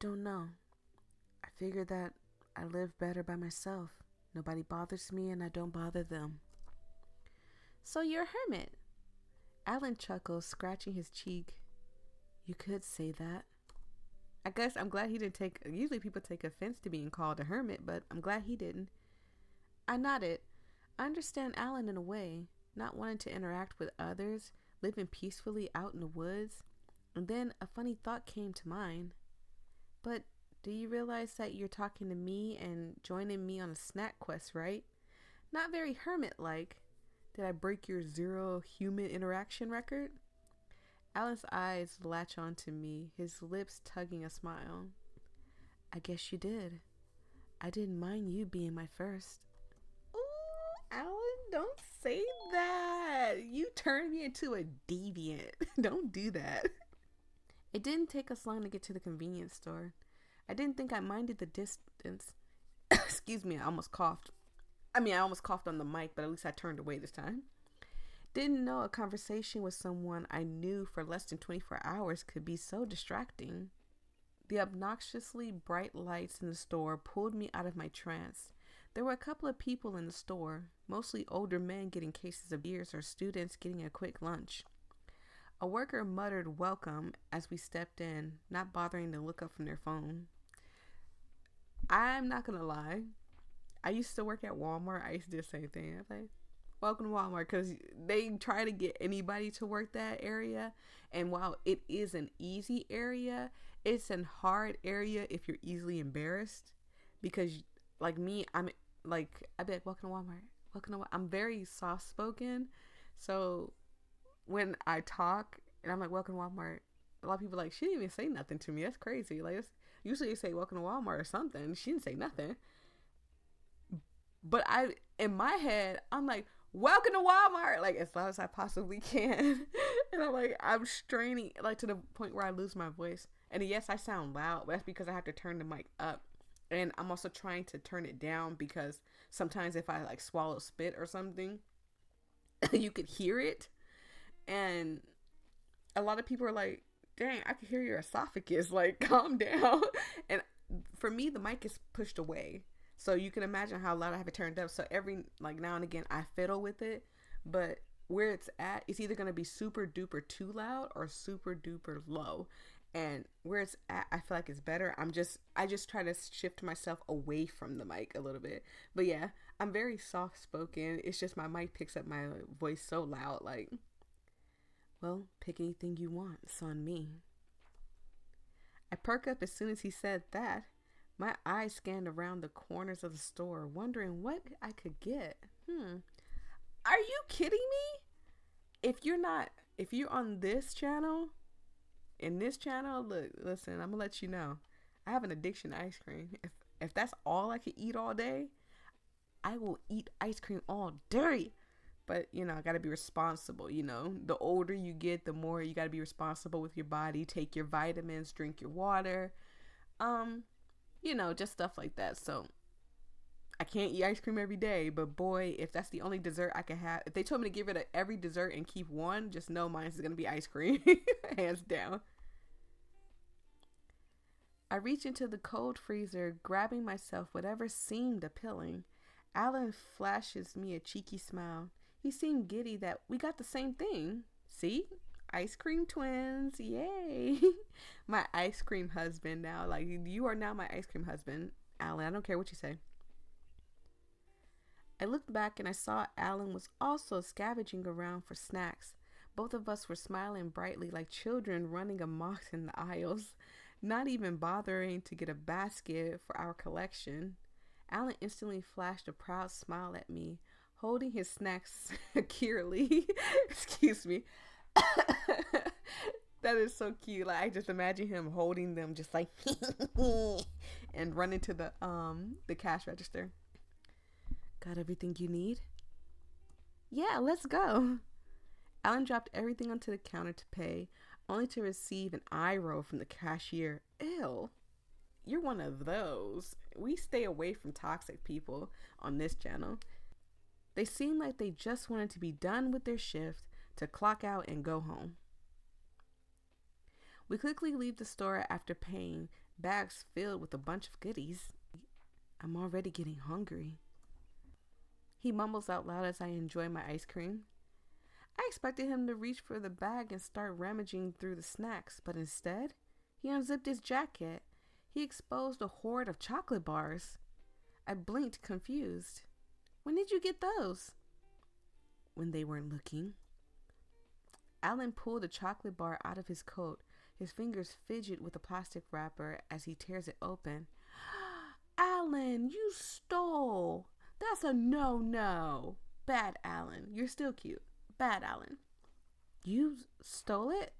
Don't know. I figured that I live better by myself. Nobody bothers me and I don't bother them. So you're a hermit. Alan chuckles, scratching his cheek. You could say that. I guess I'm glad he didn't take. Usually people take offense to being called a hermit, but I'm glad he didn't. I nodded. I understand Alan in a way, not wanting to interact with others, living peacefully out in the woods. And then a funny thought came to mind. But do you realize that you're talking to me and joining me on a snack quest, right? Not very hermit-like. Did I break your zero human interaction record? Alan's eyes latch onto me, his lips tugging a smile. I guess you did. I didn't mind you being my first. Ooh, Alan, don't say that. You turned me into a deviant. Don't do that. It didn't take us long to get to the convenience store. I didn't think I minded the distance. Excuse me, I almost coughed. I almost coughed on the mic, but at least I turned away this time. Didn't know a conversation with someone I knew for less than 24 hours could be so distracting. The obnoxiously bright lights in the store pulled me out of my trance. There were a couple of people in the store, mostly older men getting cases of beers or students getting a quick lunch. A worker muttered welcome as we stepped in, not bothering to look up from their phone. I'm not gonna lie. I used to work at Walmart. I used to do the same thing. I'm like, welcome to Walmart, because they try to get anybody to work that area. And while it is an easy area, it's a hard area if you're easily embarrassed. Because like me, I'd be like, welcome to Walmart. Welcome to Walmart. I'm very soft spoken. So when I talk and I'm like, welcome to Walmart, a lot of people are like, she didn't even say nothing to me. That's crazy. Like, usually you say welcome to Walmart or something. She didn't say nothing. But in my head, I'm like, welcome to Walmart, like as loud as I possibly can. And I'm straining, like to the point where I lose my voice. And yes, I sound loud, but that's because I have to turn the mic up. And I'm also trying to turn it down because sometimes if I like swallow spit or something, you could hear it. And a lot of people are like, dang, I can hear your esophagus, like calm down. And for me, the mic is pushed away. So you can imagine how loud I have it turned up. So every like now and again I fiddle with it, but where it's at, it's either going to be super duper too loud or super duper low. And where it's at, I feel like it's better. I just try to shift myself away from the mic a little bit. But yeah, I'm very soft spoken. It's just my mic picks up my voice so loud. Like, well, pick anything you want. It's on me. I perk up as soon as he said that. My eyes scanned around the corners of the store, wondering what I could get. Are you kidding me? If you're on this channel, look, listen, I'm gonna let you know. I have an addiction to ice cream. If that's all I could eat all day, I will eat ice cream all day. But, I gotta be responsible, The older you get, the more you gotta be responsible with your body. Take your vitamins, drink your water. Just stuff like that. So I can't eat ice cream every day, but boy, if that's the only dessert I can have, if they told me to get rid of every dessert and keep one, just know mine is going to be ice cream. Hands down. I reach into the cold freezer, grabbing myself whatever seemed appealing. Alan flashes me a cheeky smile. He seemed giddy that we got the same thing. See? Ice cream twins, yay. My ice cream husband now. Like, you are now my ice cream husband, Alan. I don't care what you say. I looked back and I saw Alan was also scavenging around for snacks. Both of us were smiling brightly like children running amok in the aisles, not even bothering to get a basket for our collection. Alan instantly flashed a proud smile at me, holding his snacks securely. Excuse me. That is so cute. Like, I just imagine him holding them just like and running to the cash register. Got everything you need? Yeah, let's go. Alan dropped everything onto the counter to pay, only to receive an eye roll from the cashier. Ew. You're one of those. We stay away from toxic people on this channel. They seem like they just wanted to be done with their shift, to clock out and go home. We quickly leave the store after paying, bags filled with a bunch of goodies. I'm already getting hungry. He mumbles out loud as I enjoy my ice cream. I expected him to reach for the bag and start rummaging through the snacks, but instead, he unzipped his jacket. He exposed a hoard of chocolate bars. I blinked, confused. When did you get those? When they weren't looking. Alan pulled a chocolate bar out of his coat. His fingers fidget with the plastic wrapper as he tears it open. Alan, you stole! That's a no-no! Bad Alan. You're still cute. Bad Alan. You stole it?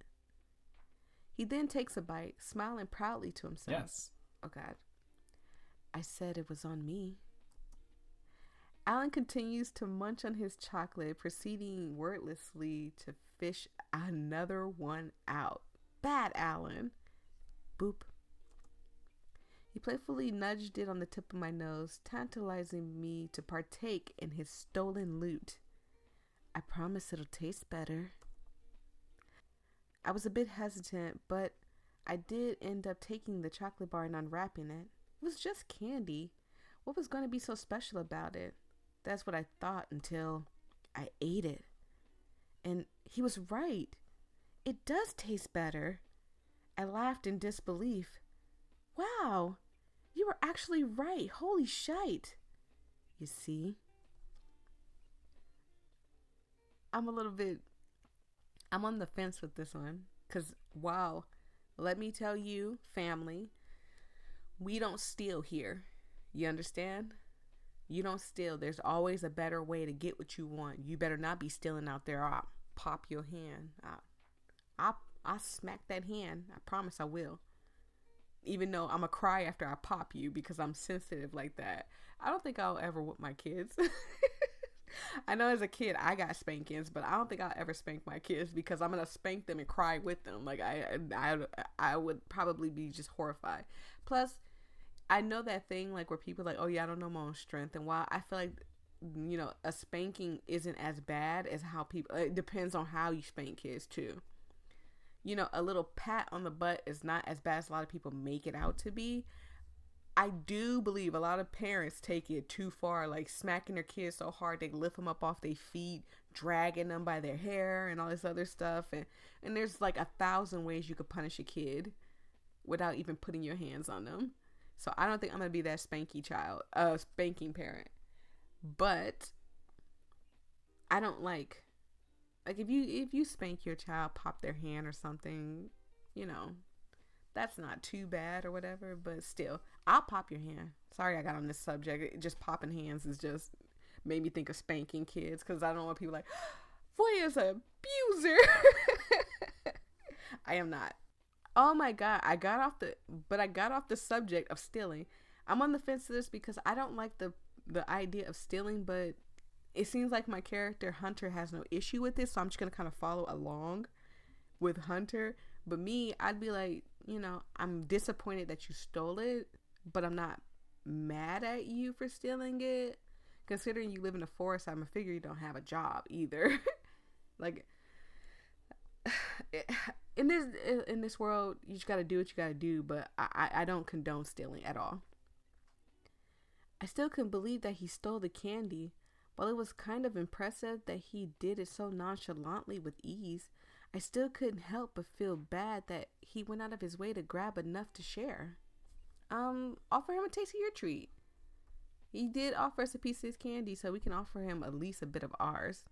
He then takes a bite, smiling proudly to himself.
Yes.
Oh, God. I said it was on me. Alan continues to munch on his chocolate, proceeding wordlessly to fish another one out. Bad Alan. Boop. He playfully nudged it on the tip of my nose, tantalizing me to partake in his stolen loot. I promise it'll taste better. I was a bit hesitant, but I did end up taking the chocolate bar and unwrapping it. It was just candy. What was going to be so special about it? That's what I thought until I ate it. And he was right. It does taste better. I laughed in disbelief. Wow, you were actually right. Holy shite. You see? I'm on the fence with this one. Because, wow, let me tell you, family, we don't steal here. You understand? You don't steal. There's always a better way to get what you want. You better not be stealing out there, or I'll pop your hand. I'll smack that hand. I promise I will. Even though I'm going to cry after I pop you because I'm sensitive like that. I don't think I'll ever whip my kids. I know as a kid I got spankings, but I don't think I'll ever spank my kids because I'm going to spank them and cry with them. Like I would probably be just horrified. Plus, I know that thing like where people are like, oh yeah, I don't know my own strength. And while I feel like, you know, a spanking isn't as bad as how people, it depends on how you spank kids too. You know, a little pat on the butt is not as bad as a lot of people make it out to be. I do believe a lot of parents take it too far, like smacking their kids so hard they lift them up off their feet, dragging them by their hair and all this other stuff. And there's like 1,000 ways you could punish a kid without even putting your hands on them. So I don't think I'm going to be that spanking parent. But I don't like if you spank your child, pop their hand or something, you know, that's not too bad or whatever, but still, I'll pop your hand. Sorry I got on this subject. Just popping hands is just made me think of spanking kids because I don't want people like, Voya's an abuser. I am not. Oh my God, I got off the subject of stealing. I'm on the fence to this because I don't like the idea of stealing, but it seems like my character Hunter has no issue with this, so I'm just going to kind of follow along with Hunter. But me, I'd be like, you know, I'm disappointed that you stole it, but I'm not mad at you for stealing it. Considering you live in the forest, I'm a figure you don't have a job either. Like, in this world, you just got to do what you got to do, but I don't condone stealing at all. I still couldn't believe that he stole the candy. While it was kind of impressive that he did it so nonchalantly with ease, I still couldn't help but feel bad that he went out of his way to grab enough to share. Offer him a taste of your treat. He did offer us a piece of his candy, so we can offer him at least a bit of ours.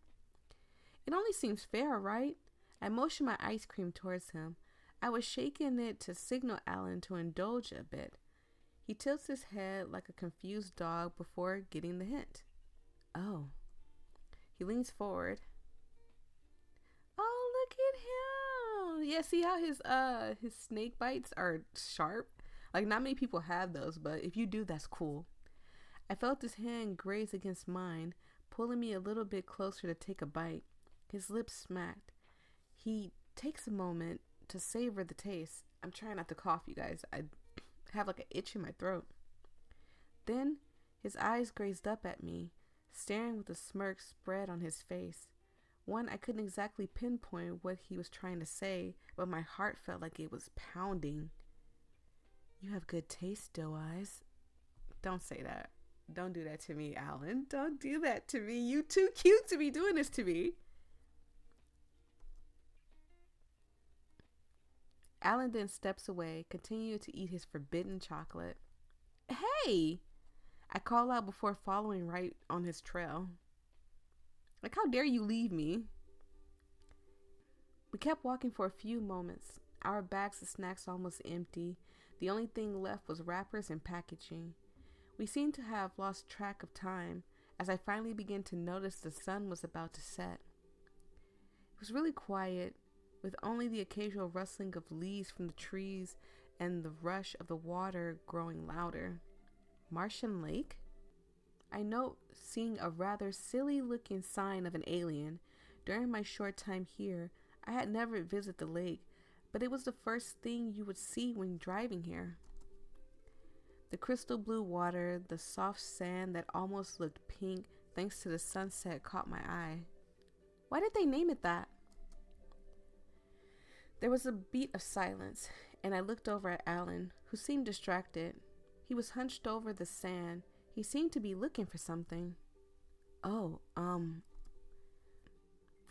It only seems fair, right? I motioned my ice cream towards him. I was shaking it to signal Alan to indulge a bit. He tilts his head like a confused dog before getting the hint. Oh. He leans forward. Oh, look at him. Yeah, see how his snake bites are sharp? Like, not many people have those, but if you do, that's cool. I felt his hand graze against mine, pulling me a little bit closer to take a bite. His lips smacked. He takes a moment to savor the taste. I'm trying not to cough, you guys. I have like an itch in my throat. Then his eyes grazed up at me, staring with a smirk spread on his face. One, I couldn't exactly pinpoint what he was trying to say, but my heart felt like it was pounding. You have good taste, Doe Eyes. Don't say that. Don't do that to me, Alan. Don't do that to me. You too cute to be doing this to me. Alan then steps away, continuing to eat his forbidden chocolate. Hey! I call out before following right on his trail. Like, how dare you leave me? We kept walking for a few moments, our bags of snacks almost empty. The only thing left was wrappers and packaging. We seemed to have lost track of time as I finally began to notice the sun was about to set. It was really quiet, with only the occasional rustling of leaves from the trees and the rush of the water growing louder. Martian Lake? I note seeing a rather silly-looking sign of an alien. During my short time here, I had never visited the lake, but it was the first thing you would see when driving here. The crystal blue water, the soft sand that almost looked pink thanks to the sunset caught my eye. Why did they name it that? There was a beat of silence, and I looked over at Alan, who seemed distracted. He was hunched over the sand. He seemed to be looking for something. From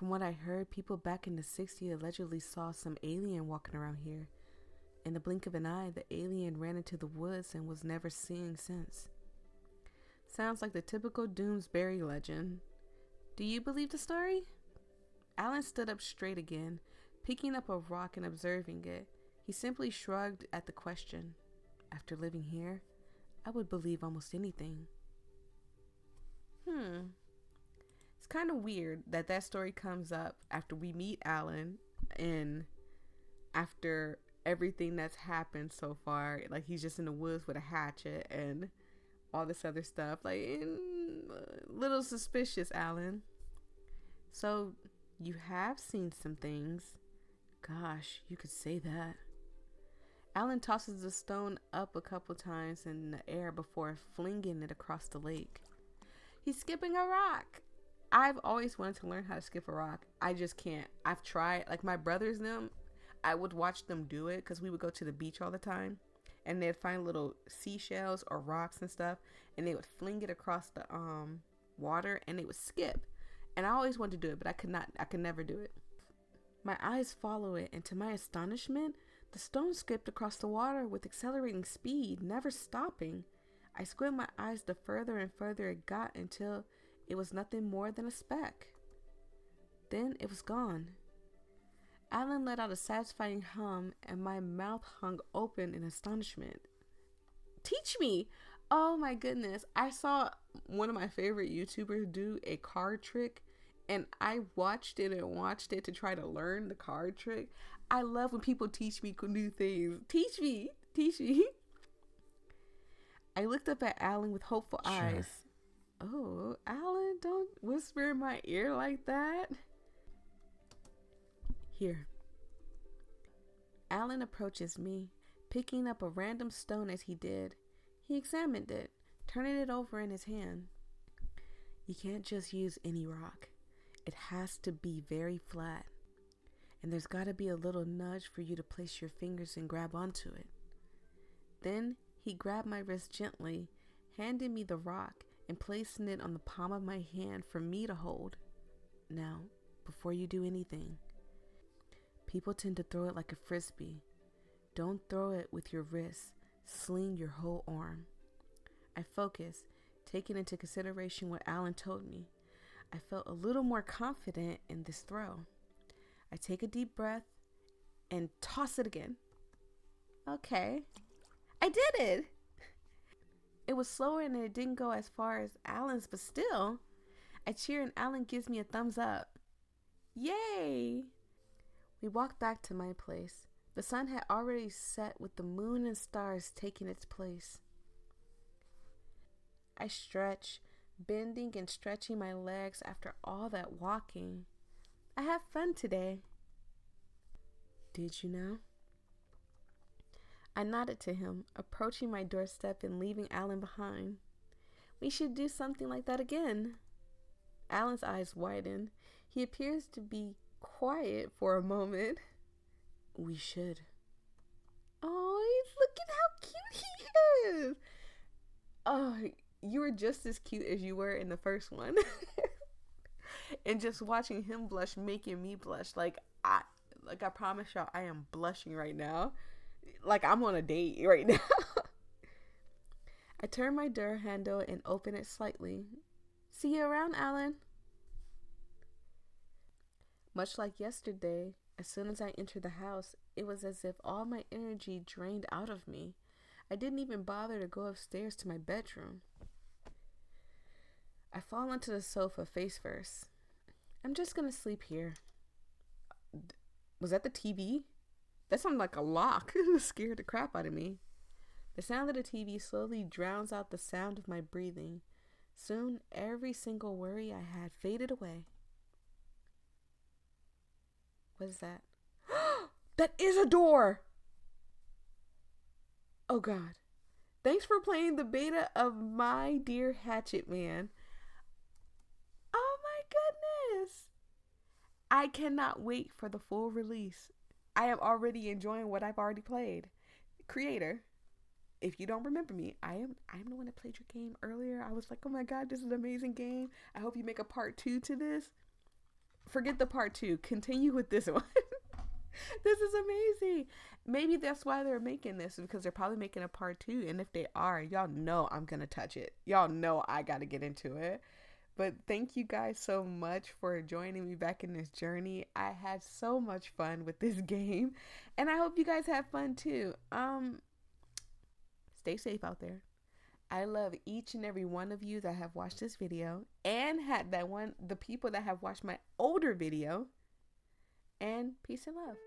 what I heard, people back in the 60s allegedly saw some alien walking around here. In the blink of an eye, the alien ran into the woods and was never seen since. Sounds like the typical Doomsbury legend. Do you believe the story? Alan stood up straight again, picking up a rock and observing it. He simply shrugged at the question. After living here, I would believe almost anything. It's kind of weird that story comes up after we meet Alan and after everything that's happened so far. Like, he's just in the woods with a hatchet and all this other stuff. Like, a little suspicious, Alan. So, you have seen some things. Gosh, you could say that. Alan tosses the stone up a couple times in the air before flinging it across the lake. He's skipping a rock. I've always wanted to learn how to skip a rock. I just can't. I've tried. Like, my brothers and them, I would watch them do it because we would go to the beach all the time. And they'd find little seashells or rocks and stuff. And they would fling it across the water and they would skip. And I always wanted to do it, but I could never do it. My eyes follow it, and to my astonishment, the stone skipped across the water with accelerating speed, never stopping. I squinted my eyes the further and further it got until it was nothing more than a speck. Then it was gone. Alan let out a satisfying hum, and my mouth hung open in astonishment. Teach me! Oh my goodness. I saw one of my favorite YouTubers do a card trick, and I watched it to try to learn the card trick. I love when people teach me new things. Teach me. I looked up at Alan with hopeful eyes. Oh, Alan, don't whisper in my ear like that. Here. Alan approaches me, picking up a random stone as he did. He examined it, turning it over in his hand. You can't just use any rock. It has to be very flat. And there's got to be a little nudge for you to place your fingers and grab onto it. Then he grabbed my wrist gently, handing me the rock and placing it on the palm of my hand for me to hold. Now, before you do anything, people tend to throw it like a frisbee. Don't throw it with your wrist. Sling your whole arm. I focused, taking into consideration what Alan told me. I felt a little more confident in this throw. I take a deep breath and toss it again. Okay. I did it! It was slower and it didn't go as far as Alan's, but still. I cheer and Alan gives me a thumbs up. Yay! We walked back to my place. The sun had already set with the moon and stars taking its place. I stretch, bending and stretching my legs after all that walking. I had fun today. Did you know? I nodded to him, approaching my doorstep and leaving Alan behind. We should do something like that again. Alan's eyes widened. He appears to be quiet for a moment. We should. Oh, look at how cute he is. Oh, you were just as cute as you were in the first one. And just watching him blush, making me blush. Like, Like, I promise y'all, I am blushing right now. Like, I'm on a date right now. I turn my door handle and open it slightly. See you around, Alan. Much like yesterday, as soon as I entered the house, it was as if all my energy drained out of me. I didn't even bother to go upstairs to my bedroom. I fall onto the sofa face first. I'm just gonna sleep here. Was that the TV? That sounded like a lock. It scared the crap out of me. The sound of the TV slowly drowns out the sound of my breathing. Soon, every single worry I had faded away. What is that? That is a door! Oh God. Thanks for playing the beta of My Dear Hatchet Man. Oh my goodness! I cannot wait for the full release. I am already enjoying what I've already played. Creator, if you don't remember me, I'm the one that played your game earlier. I was like, oh my God, this is an amazing game. I hope you make a part 2 to this. Forget the part 2. Continue with this one. This is amazing. Maybe that's why they're making this, because they're probably making a part 2. And if they are, y'all know I'm going to touch it. Y'all know I got to get into it. But thank you guys so much for joining me back in this journey. I had so much fun with this game, and I hope you guys have fun too. Stay safe out there. I love each and every one of you that have watched this video, and the people that have watched my older video. And peace and love.